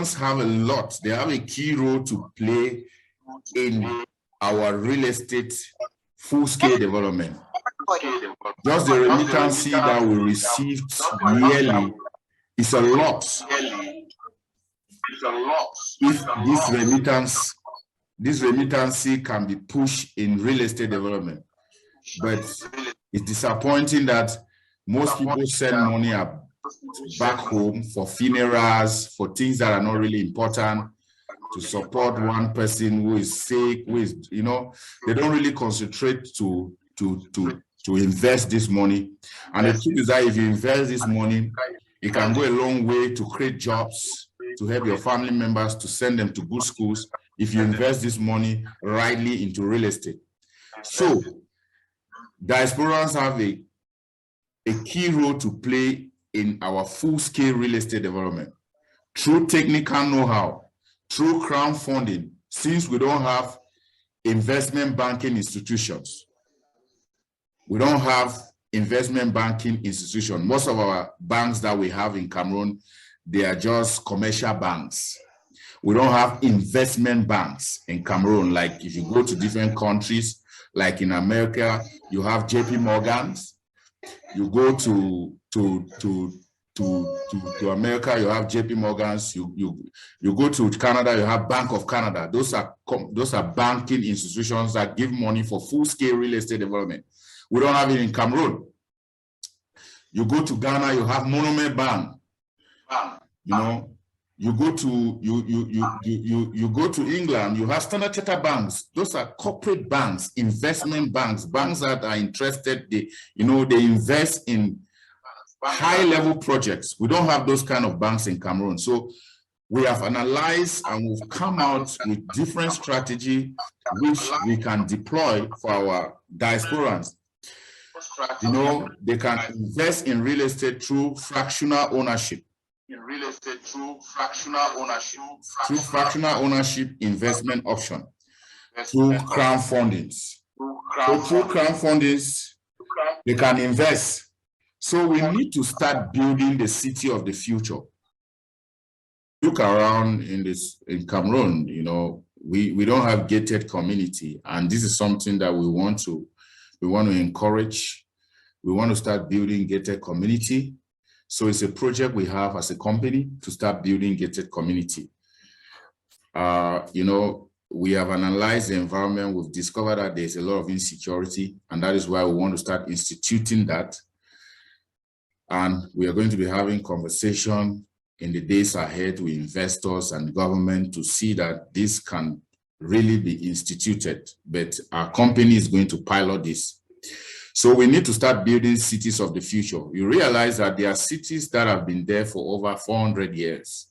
diasporans have a lot. They have a key role to play in our real estate full-scale development. Just the remittance that we received yearly is a lot. If this remittance can be pushed in real estate development, but it's disappointing that most people send money back home for funerals, for things that are not really important, to support one person who is sick, who is, you know, they don't really concentrate to invest this money. And the truth is that if you invest this money, it can go a long way to create jobs, to help your family members, to send them to good schools, if you invest this money rightly into real estate. So diasporans have a key role to play in our full-scale real estate development through technical know-how, through crowdfunding, since we don't have investment banking institutions. We don't have investment banking institutions. Most of our banks that we have in Cameroon, they are just commercial banks. We don't have investment banks in Cameroon. Like if you go to different countries, like in America, you have JP Morgans. You go to America, you have JP Morgans. You go to Canada, you have Bank of Canada. Those are banking institutions that give money for full-scale real estate development. We don't have it in Cameroon. You go to Ghana, you have Monument Bank. You know, you go to you go to England, you have Standard Chartered banks. Those are corporate banks, investment banks, banks that are interested. They invest in high-level projects. We don't have those kind of banks in Cameroon. So we have analyzed and we've come out with different strategy which we can deploy for our diasporans. You know, they can invest in real estate through fractional ownership. Through fractional ownership investment option, through crowdfundings. So through crowdfundings, they can invest. So we need to start building the city of the future. Look around in Cameroon, you know, we don't have gated community, and this is something that we want to encourage. We want to start building gated community. So it's a project we have as a company to start building gated community. You know, we have analyzed the environment. We've discovered that there's a lot of insecurity, and that is why we want to start instituting that. And we are going to be having conversation in the days ahead with investors and government to see that this can really be instituted. But our company is going to pilot this. So we need to start building cities of the future. You realize that there are cities that have been there for over 400 years.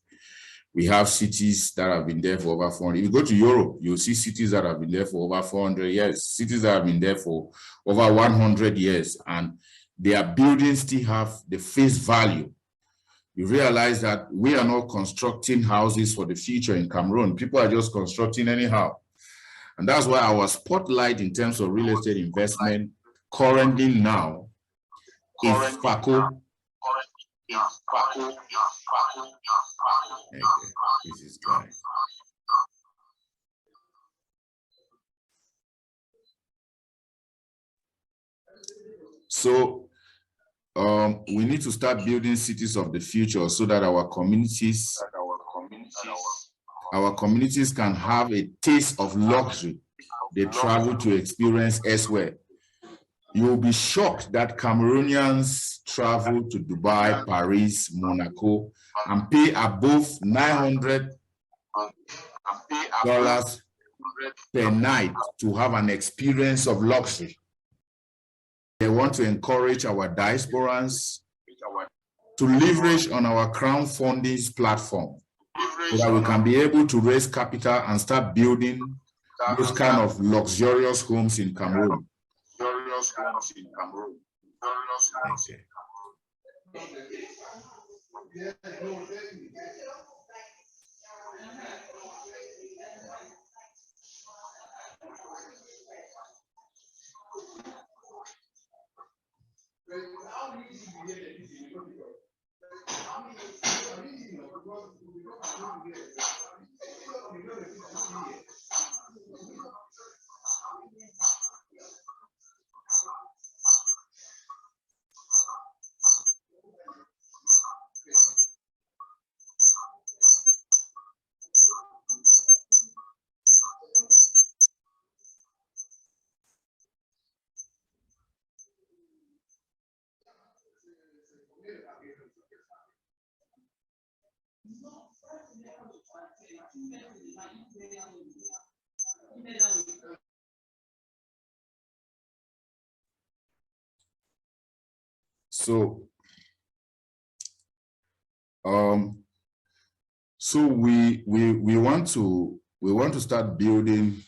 We have cities that have been there for over 400. If you go to Europe, you'll see cities that have been there for over 400 years, cities that have been there for over 100 years, and their buildings still have the face value. You realize that we are not constructing houses for the future in Cameroon. People are just constructing anyhow. And that's why our spotlight in terms of real estate investment currently now is FACO. Okay, this is guy. So we need to start building cities of the future so that our communities can have a taste of luxury they travel to experience elsewhere. You will be shocked that Cameroonians travel to Dubai, Paris, Monaco, and pay above $900 per night to have an experience of luxury. They want to encourage our diasporans to leverage on our crowdfunding platform so that we can be able to raise capital and start building those kind of luxurious homes in Cameroon. Okay. So, we want to start building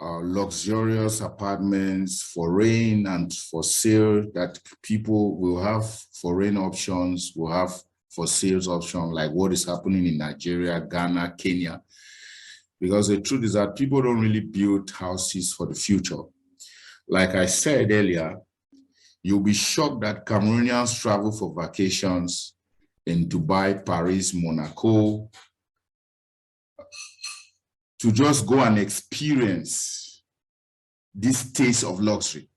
luxurious apartments for rent and for sale, that people will have foreign options, will have for sales option, like what is happening in Nigeria, Ghana, Kenya. Because the truth is that people don't really build houses for the future. Like I said earlier, you'll be shocked that Cameroonians travel for vacations in Dubai, Paris, Monaco, to just go and experience this taste of luxury.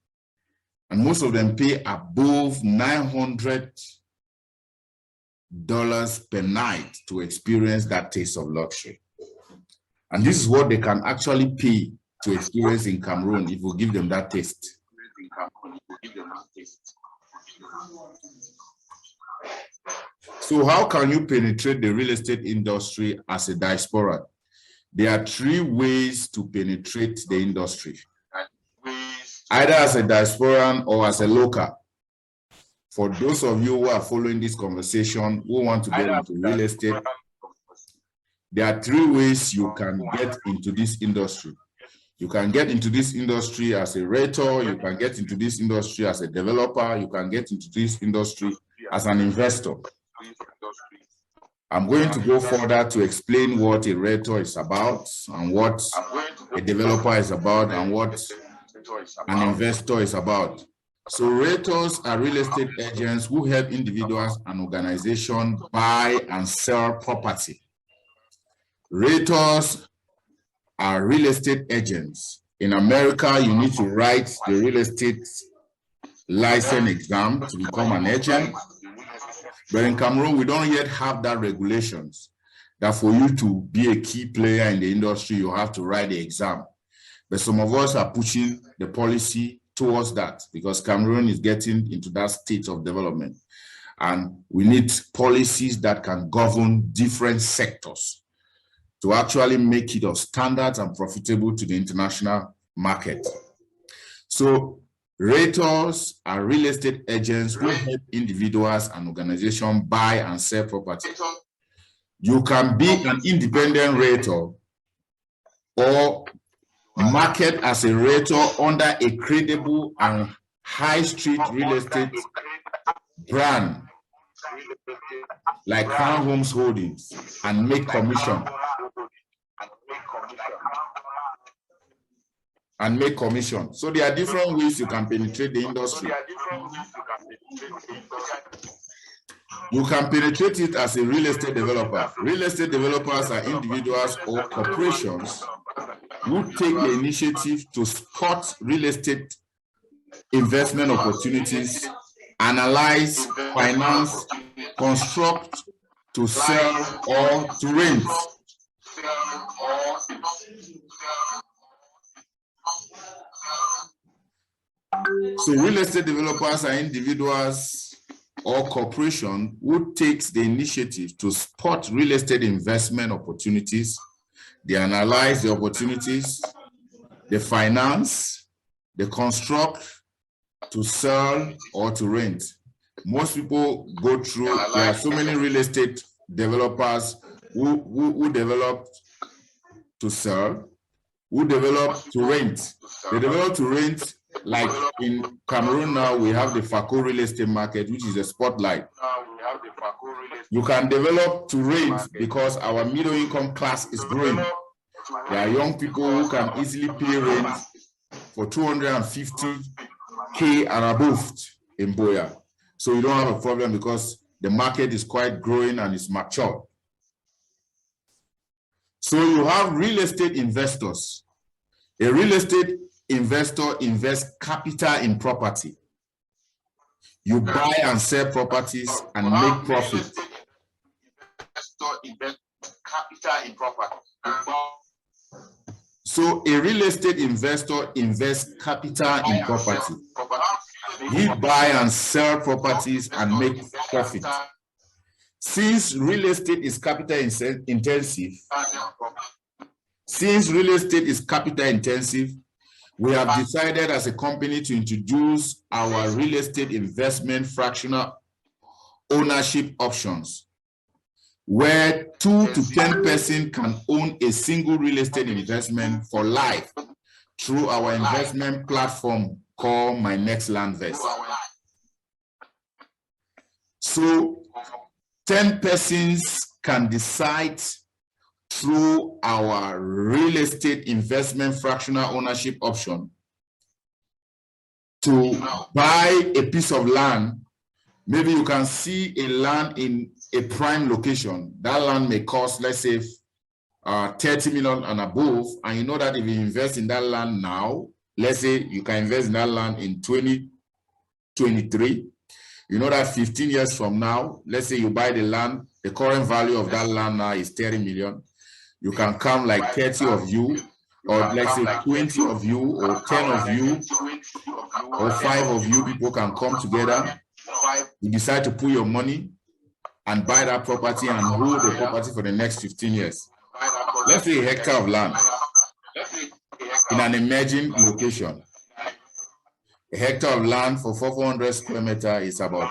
And most of them pay above $900 per night to experience that taste of luxury. And this is what they can actually pay to experience in Cameroon if we give them that taste. So how can you penetrate the real estate industry as a diaspora? There are 3 ways to penetrate the industry, either as a diasporan or as a local. For those of you who are following this conversation, who want to get into real estate, there are 3 ways you can get into this industry. You can get into this industry as a realtor, you can get into this industry as a developer, you can get into this industry as an investor. I'm going to go further to explain what a realtor is about and what a developer is about and what an investor is about. So realtors are real estate agents who help individuals and organizations buy and sell property. Realtors are real estate agents. In America, you need to write the real estate license exam to become an agent. But in Cameroon, we don't yet have that regulations that for you to be a key player in the industry, you have to write the exam. But some of us are pushing the policy towards that because Cameroon is getting into that state of development. And we need policies that can govern different sectors to actually make it of standards and profitable to the international market. So realtors are real estate agents who help individuals and organizations buy and sell property. You can be an independent realtor or market as a realtor under a credible and high street real estate brand like Crown Homes Holdings and make commission. So there are different ways you can penetrate the industry. You can penetrate it as a real estate developer. Real estate developers are individuals or corporations who take the initiative to spot real estate investment opportunities, analyze, finance, construct, to sell, or to rent. So real estate developers are individuals or corporation who takes the initiative to spot real estate investment opportunities. They analyze the opportunities, they finance, they construct, to sell, or to rent. Most people go through, there are so many real estate developers who develop to sell, who develop to rent. They develop to rent, like in Cameroon now, we have the FACO real estate market, which is a spotlight. You can develop to rent because our middle income class is growing. There are young people who can easily pay rent for 250K and above in Boya. So you don't have a problem because the market is quite growing and it's mature. So you have real estate investors. A real estate investor invests capital in property. You buy and sell properties and make profit. So a real estate investor invests capital in property. He buy and sell properties and make profit. Since real estate is capital intensive, we have decided as a company to introduce our real estate investment fractional ownership options, where 2 to 10 persons can own a single real estate investment for life through our investment platform called My Next Landvest. So 10 persons can decide through our real estate investment fractional ownership option to buy a piece of land. Maybe you can see a land in a prime location. That land may cost, let's say, 30 million and above, and you know that if you invest in that land now, let's say you can invest in that land in 2023, you know that 15 years from now, let's say you buy the land, the current value of that land now is 30 million. You can come like 30 of you, or let's say 20 of you, or 10 of you, or 5 of you, people can come together. You decide to put your money and buy that property and hold the property for the next 15 years. Let's say a hectare of land in an emerging location. A hectare of land for 400 square meters is about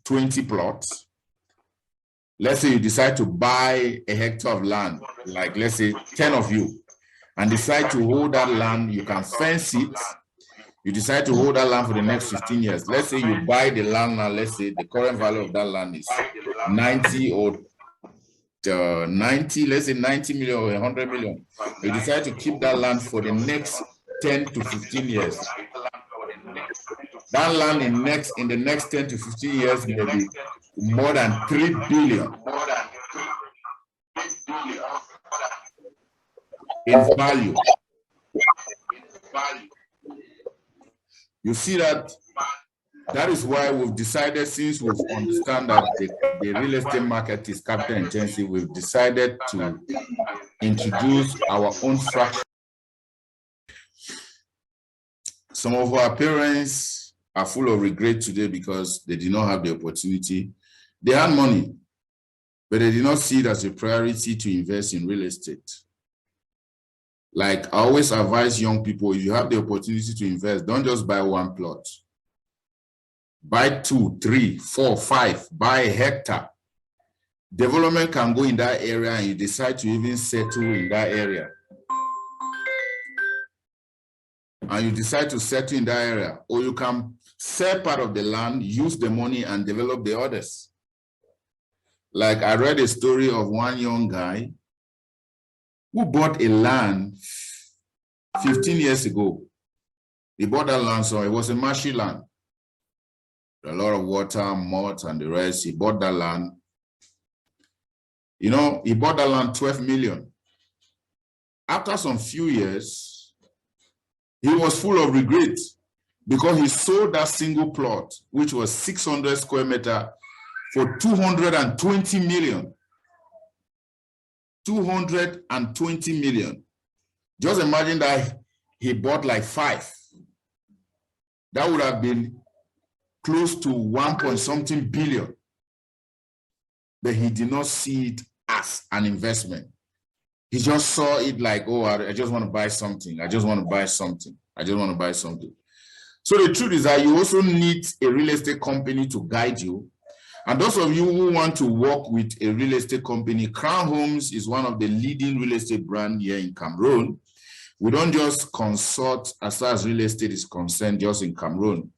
20 plots. Let's say you decide to buy a hectare of land, like let's say 10 of you, and decide to hold that land. You can fence it. You decide to hold that land for the next 15 years. Let's say you buy the land now. Let's say the current value of that land is 90 or 90, let's say 90 million or 100 million. You decide to keep that land for the next 10 to 15 years. That land in the next 10 to 15 years may be more than 3 billion in value. You see that is why we've decided, since we understand that the real estate market is capital intensive, we've decided to introduce our own fraction. Some of our parents are full of regret today because they did not have the opportunity. They had money, but they did not see it as a priority to invest in real estate. Like I always advise young people, if you have the opportunity to invest, don't just buy one plot. Buy 2, 3, 4, 5, buy a hectare. Development can go in that area and you decide to even settle in that area. And you decide to settle in that area, or you can sell part of the land, use the money and develop the others. Like I read a story of one young guy who bought a land 15 years ago. He bought that land, so it was a marshy land. A lot of water, mud, and the rest. He bought that land. You know, he bought that land 12 million. After some few years, he was full of regret because he sold that single plot, which was 600 square meters, for 220 million. 220 million. Just imagine that he bought like 5. That would have been close to 1.something billion. But he did not see it as an investment. He just saw it like, oh, I just want to buy something. I just want to buy something. I just want to buy something. So the truth is that you also need a real estate company to guide you. And those of you who want to work with a real estate company, Crown Homes is one of the leading real estate brands here in Cameroon. We don't just consult as far as real estate is concerned just in Cameroon.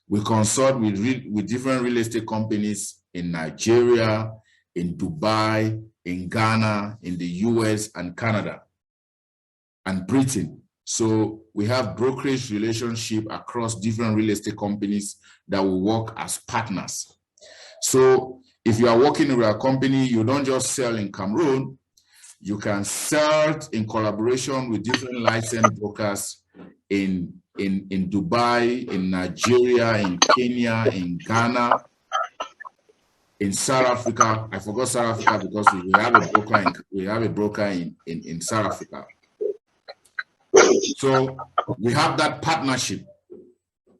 We consult with different real estate companies in Nigeria, in Dubai, in Ghana, in the US and Canada and Britain. So we have brokerage relationship across different real estate companies that will work as partners. So if you are working with a company, you don't just sell in Cameroon, you can sell in collaboration with different licensed brokers in Dubai, in Nigeria, in Kenya, in Ghana, in South Africa. I forgot South Africa because we have a broker in South Africa. So we have that partnership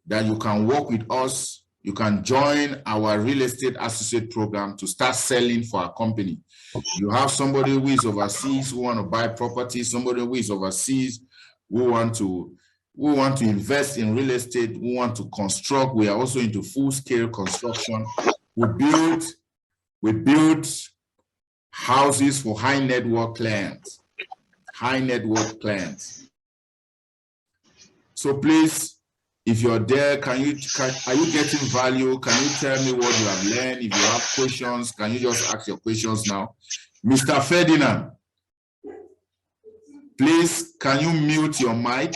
that you can work with us you can join our real estate associate program to start selling for our company. You have somebody who is overseas who want to buy property, somebody who is overseas who want to invest in real estate, who want to construct. We are also into full-scale construction. We build houses for high net worth clients. So please, if you're there, are you getting value? Can you tell me what you have learned? If you have questions, can you just ask your questions now? Mr. Ferdinand, please, can you mute your mic?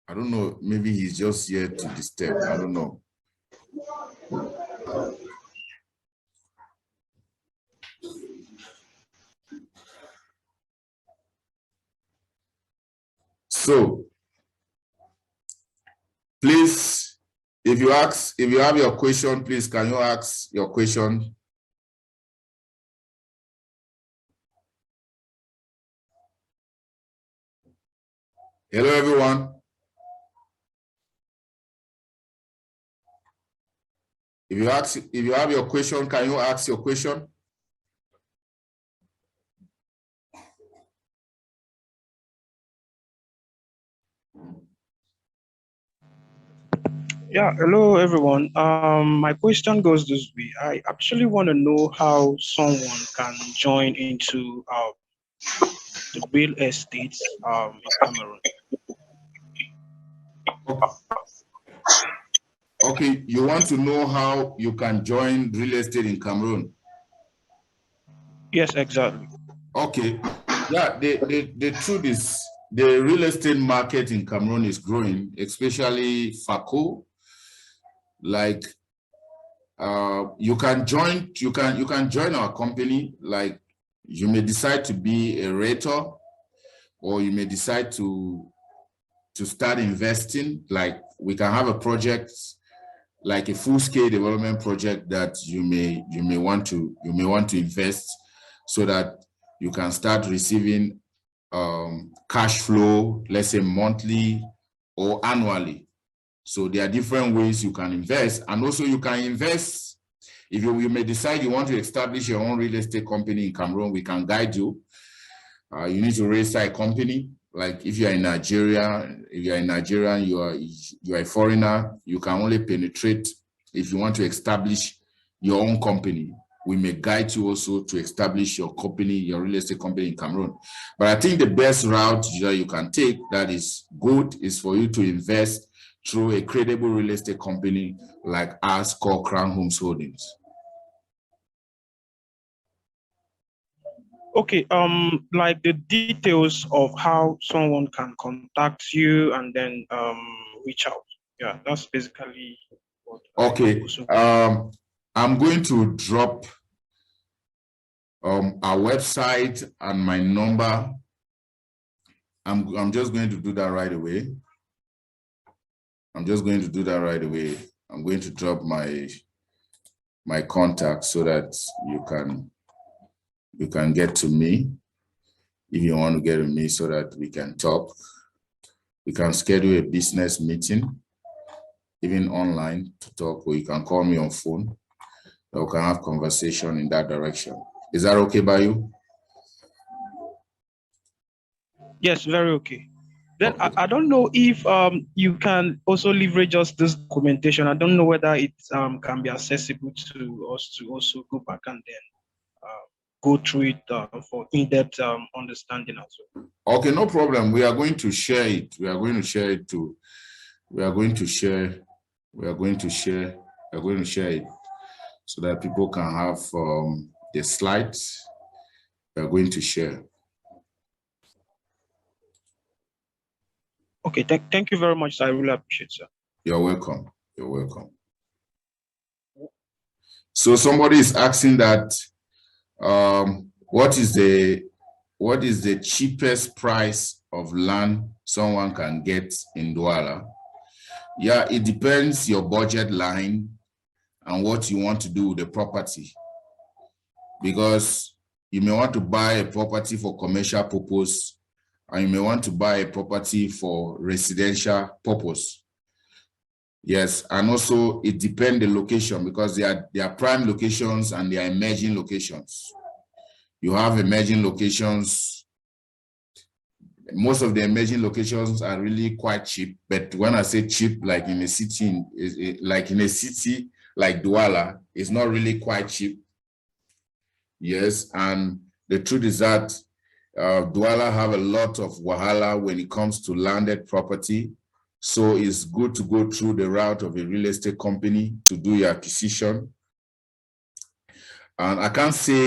I don't know, maybe he's just here to disturb. I don't know. So, please, if you have your question, please, can you ask your question? Hello, everyone. If you have your question, can you ask your question? Yeah, hello everyone. My question goes this way. I actually want to know how someone can join into the real estate in Cameroon. Okay, you want to know how you can join real estate in Cameroon? Yes, exactly. Okay. Yeah, the truth is the real estate market in Cameroon is growing, especially FACO. Like you can join our company. Like you may decide to be a rater, or you may decide to start investing. Like we can have a project, like a full-scale development project that you may want to invest, so that you can start receiving cash flow, let's say monthly or annually. So there are different ways you can invest, and also you can invest if you may decide you want to establish your own real estate company in Cameroon. We can guide you. You need to register a company. Like if you are in Nigeria, you are a foreigner, you can only penetrate if you want to establish your own company. We may guide you also to establish your company, your real estate company in Cameroon. But I think the best route that you can take that is good is for you to invest through a credible real estate company like us called Crown Homes Holdings. Okay, like the details of how someone can contact you and then reach out. Yeah, that's basically what. Okay, I'm going to drop our website and my number. I'm just going to do that right away. I'm going to drop my contact so that you can get to me if you want to get to me, so that we can talk. We can schedule a business meeting, even online, to talk, or you can call me on phone. We can have conversation in that direction. Is that okay by you? Yes, very okay. Then okay. I don't know if you can also leverage us this documentation. I don't know whether it can be accessible to us to also go back and then go through it for in-depth understanding as well. Okay, no problem. We are going to share it. We are going to share it too. We are going to share it so that people can have the slides. We are going to share. Okay, thank you very much. I really appreciate it, sir. You're welcome. You're welcome. So somebody is asking that what is the cheapest price of land someone can get in Douala? Yeah, it depends your budget line and what you want to do with the property. Because you may want to buy a property for commercial purpose, and you may want to buy a property for residential purpose. Yes, and also it depends the location, because there are prime locations and there are emerging locations. You have emerging locations. Most of the emerging locations are really quite cheap, but when I say cheap, like in a city, like Douala, it's not really quite cheap. Yes, and the truth is that Douala have a lot of wahala when it comes to landed property. So it's good to go through the route of a real estate company to do your acquisition. And I cannot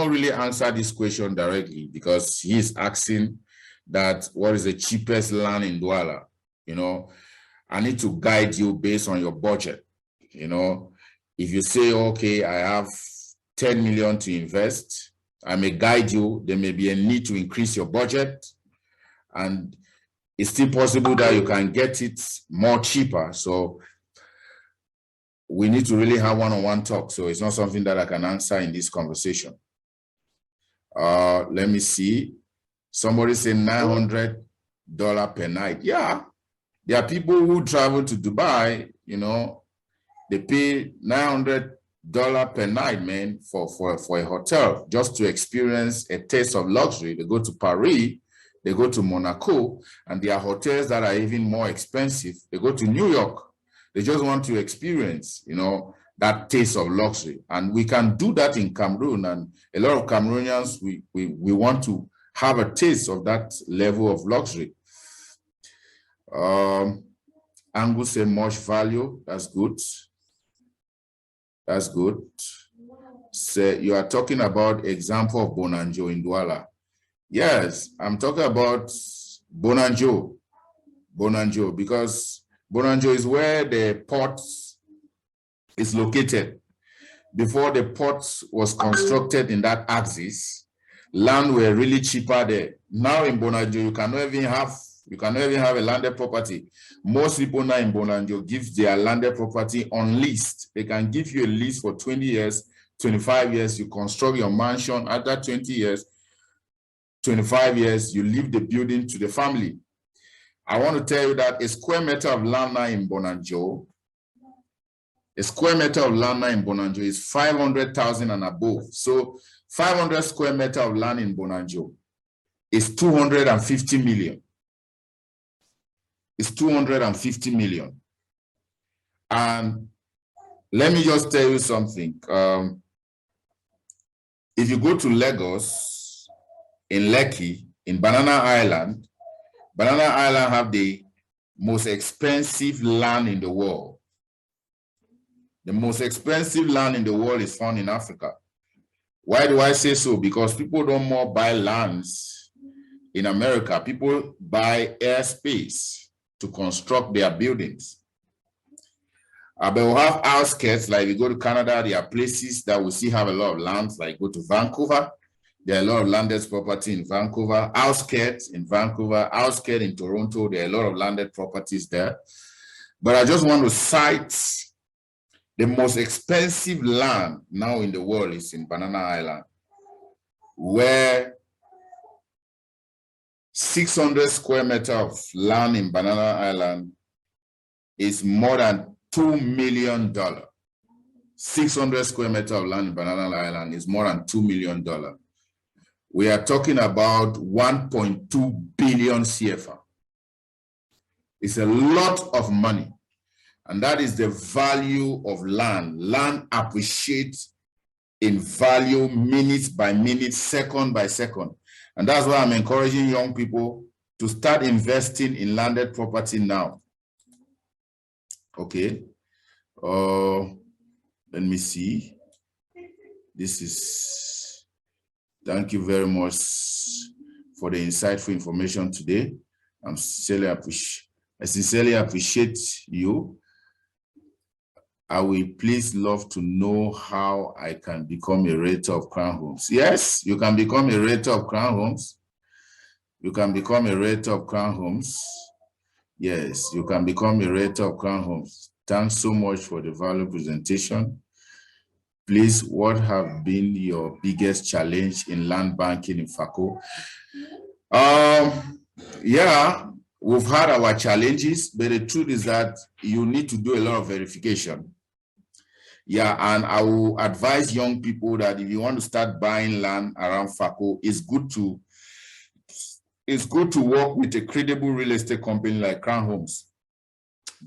really answer this question directly, because he's asking that what is the cheapest land in Douala. You know, I need to guide you based on your budget. You know, if you say, okay, I have 10 million to invest, I may guide you. There may be a need to increase your budget, and it's still possible that you can get it more cheaper. So we need to really have one-on-one talk. So it's not something that I can answer in this conversation. Let me see. Somebody said $900 per night. Yeah, there are people who travel to Dubai, you know, they pay $900 per night, man, for a hotel, just to experience a taste of luxury. They go to Paris, they go to Monaco, and there are hotels that are even more expensive. They go to New York. They just want to experience, you know, that taste of luxury. And we can do that in Cameroon. And a lot of Cameroonians, we want to have a taste of that level of luxury. Angus said much value. That's good. That's good. So you are talking about example of Bonanjo in Douala. Yes, I'm talking about Bonanjo. Bonanjo, because Bonanjo is where the port is located. Before the port was constructed in that axis, land were really cheaper there. Now in Bonanjo, you cannot even have a landed property. Most people now in Bonanjo give their landed property on lease. They can give you a lease for 20 years, 25 years. You construct your mansion. After 20 years, 25 years, you leave the building to the family. I want to tell you that a square meter of land now in Bonanjo, is 500,000 and above. So 500 square meter of land in Bonanjo is 250 million. It's 250 million. And let me just tell you something. If you go to Lagos, in Lekki, in Banana Island have the most expensive land in the world. The most expensive land in the world is found in Africa. Why do I say so? Because people don't more buy lands in America. People buy airspace to construct their buildings. But we'll have outskirts, like we go to Canada, there are places that we still have a lot of lands, like go to Vancouver. There are a lot of landed property in Vancouver, outskirts in Vancouver, outskirts in Toronto. There are a lot of landed properties there. But I just want to cite the most expensive land now in the world is in Banana Island, where 600 square meters of land in Banana Island is more than $2 million. 600 square meters of land in Banana Island is more than $2 million. We are talking about 1.2 billion CFA. It's a lot of money. And that is the value of land. Land appreciates in value minute by minute, second by second. And that's why I'm encouraging young people to start investing in landed property now. Okay. Let me see. Thank you very much for the insightful information today. I sincerely appreciate you. I will please love to know how I can become a rater of Crown Homes. Yes, you can become a rater of Crown Homes. You can become a rater of Crown Homes. Yes, you can become a rater of Crown Homes. Thanks so much for the valuable presentation. Please, what have been your biggest challenge in land banking in FACO? Yeah, we've had our challenges, but the truth is that you need to do a lot of verification. Yeah, and I will advise young people that if you want to start buying land around FACO, it's good to work with a credible real estate company like Crown Homes,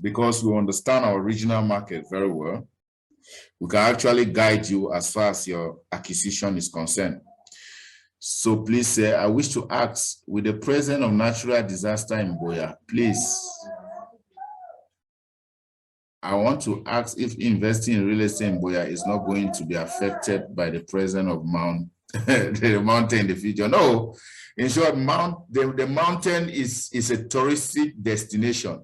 because we understand our regional market very well. We can actually guide you as far as your acquisition is concerned. So please, sir, I wish to ask, with the presence of natural disaster in Boya, please, I want to ask if investing in real estate in Boya is not going to be affected by the presence of the mountain in the future. No, in short, the mountain is a touristic destination.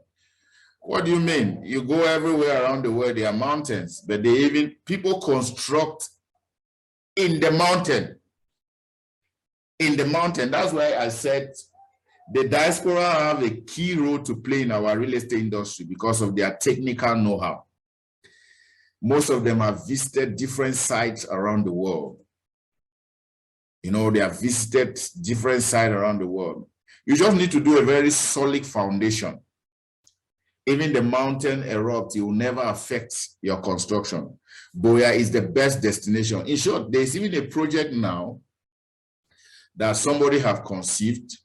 What do you mean? You go everywhere around the world, there are mountains, but people construct in the mountain. In the mountain. That's why I said the diaspora have a key role to play in our real estate industry because of their technical know-how. Most of them have visited different sites around the world. You know, they have visited different sites around the world. You just need to do a very solid foundation. Even the mountain erupt, it will never affect your construction. Boya is the best destination. In short, there's even a project now that somebody have conceived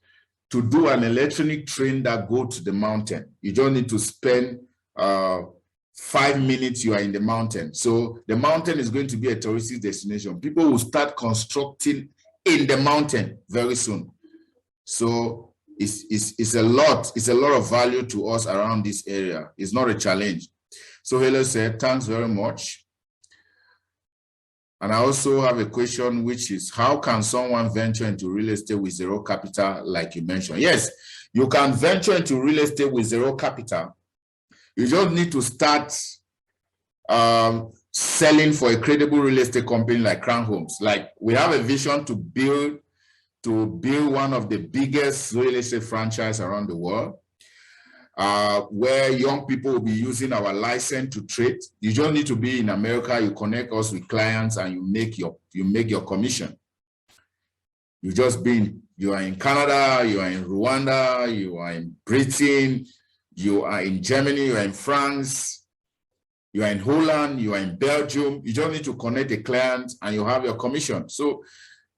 to do an electronic train that go to the mountain. You don't need to spend 5 minutes, you are in the mountain. So the mountain is going to be a touristic destination. People will start constructing in the mountain very soon. So it's a lot of value to us around this area. It's not a challenge. So Helen said, thanks very much. And I also have a question, which is, how can someone venture into real estate with zero capital, like you mentioned? Yes, you can venture into real estate with zero capital. You just need to start selling for a credible real estate company like Crown Homes. Like, we have a vision to build one of the biggest real estate franchise around the world, where young people will be using our license to trade. You don't need to be in America. You connect us with clients and you make your commission. You are in Canada, you are in Rwanda, you are in Britain, you are in Germany, you are in France, you are in Holland, you are in Belgium. You don't need to connect the client and you have your commission. So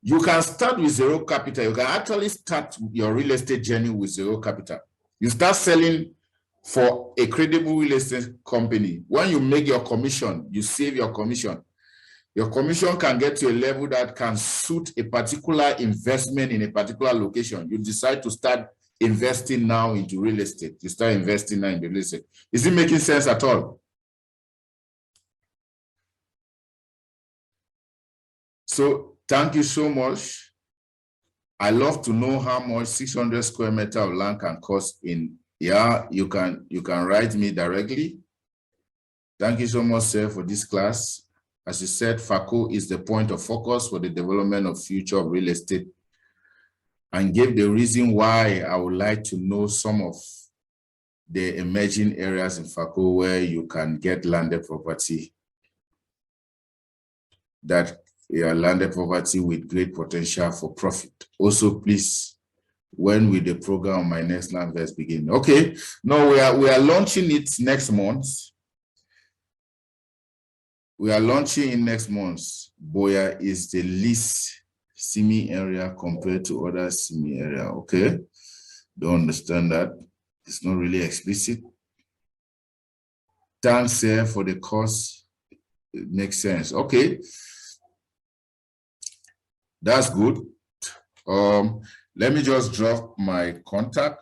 you can start with zero capital. You can actually start your real estate journey with zero capital. You start selling for a credible real estate company. When you make your commission, you save your commission. Your commission can get to a level that can suit a particular investment in a particular location. You decide to start investing now into real estate. You start investing now in real estate. Is it making sense at all? So thank you so much. I love to know how much 600 square meters of land can cost in. Yeah, you can write me directly. Thank you so much, sir, for this class. As you said, FACO is the point of focus for the development of future of real estate, and gave the reason why I would like to know some of the emerging areas in FACO where you can get landed property, landed property with great potential for profit. Also, please, when will the program My Next Land Vest begin? Okay, no, we are launching it next month. We are launching in next month. Boya is the least SIMI area compared to other SIMI area. Okay, don't understand that. It's not really explicit. Thanks, sir, for the course. It makes sense. Okay, that's good. Let me just drop my contact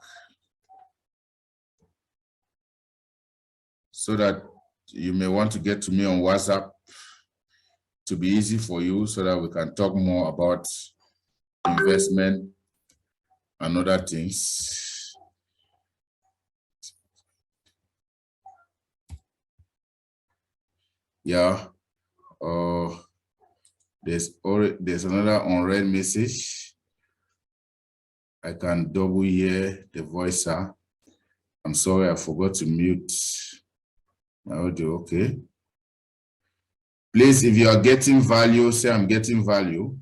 so that you may want to get to me on WhatsApp to be easy for you, so that we can talk more about investment and other things. Yeah. There's another unread message. I can double hear the voice. I'm sorry, I forgot to mute my audio. Okay. Please, if you are getting value, say I'm getting value.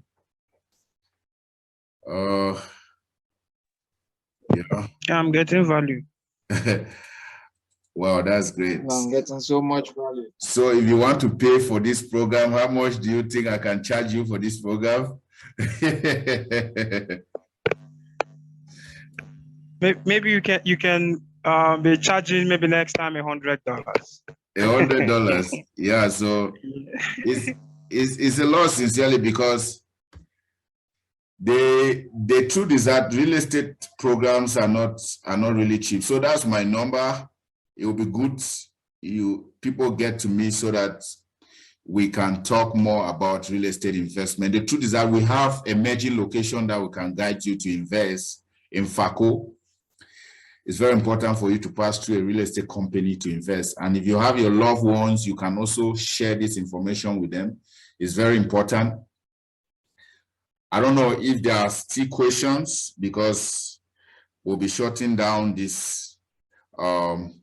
Yeah. I'm getting value. Wow, that's great. I'm getting so much value. So if you want to pay for this program, how much do you think I can charge you for this program? Maybe you can be charging maybe next time $100. $100. Yeah, so it's a lot, sincerely, because the truth is that real estate programs are not really cheap. So that's my number. It will be good people get to me so that we can talk more about real estate investment. The truth is that we have emerging location that we can guide you to invest in FACO. It's very important for you to pass through a real estate company to invest. And if you have your loved ones, you can also share this information with them. It's very important. I don't know if there are still questions, because we'll be shutting down this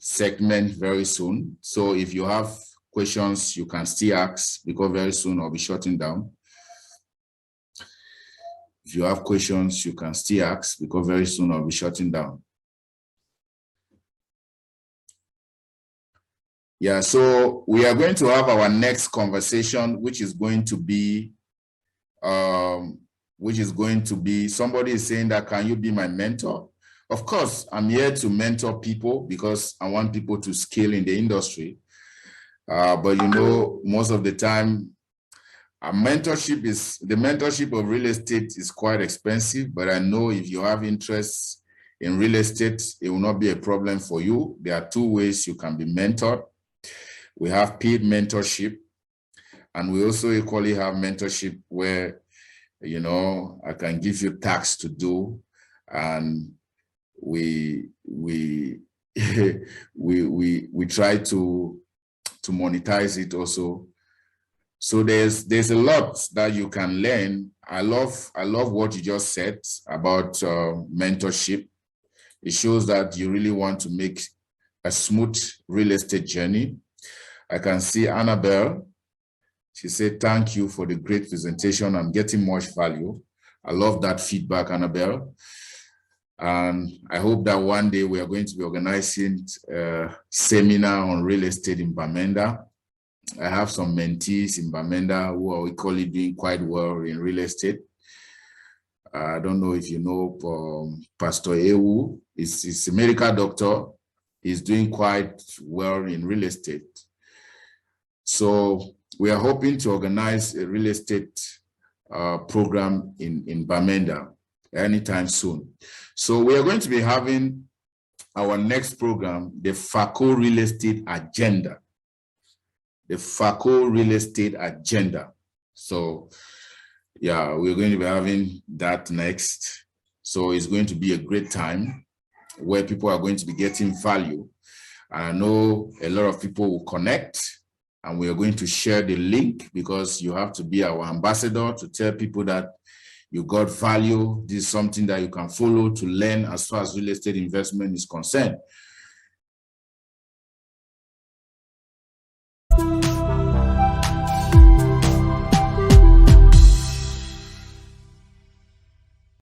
segment very soon. So if you have questions, you can still ask, because very soon I'll be shutting down. If you have questions, you can still ask, because very soon I'll be shutting down. Yeah, so we are going to have our next conversation, which is going to be somebody is saying that, can you be my mentor? Of course, I'm here to mentor people because I want people to scale in the industry. But you know, most of the time, the mentorship of real estate is quite expensive, but I know if you have interest in real estate, it will not be a problem for you. There are two ways you can be mentored. We have paid mentorship, and we also equally have mentorship where, you know, I can give you tasks to do, and we try to monetize it also. So there's a lot that you can learn. I love what you just said about mentorship. It shows that you really want to make a smooth real estate journey. I can see Annabelle. She said, thank you for the great presentation. I'm getting much value. I love that feedback, Annabelle. And I hope that one day we are going to be organizing a seminar on real estate in Bamenda. I have some mentees in Bamenda who are equally doing quite well in real estate. I don't know if you know Pastor Ewu. He's a medical doctor. He's doing quite well in real estate. So we are hoping to organize a real estate program in Bamenda anytime soon. So we are going to be having our next program, the FACO Real Estate Agenda. The FACO Real Estate Agenda. So yeah, we're going to be having that next. So it's going to be a great time where people are going to be getting value. And I know a lot of people will connect, and we are going to share the link, because you have to be our ambassador to tell people that you got value. This is something that you can follow to learn as far as real estate investment is concerned.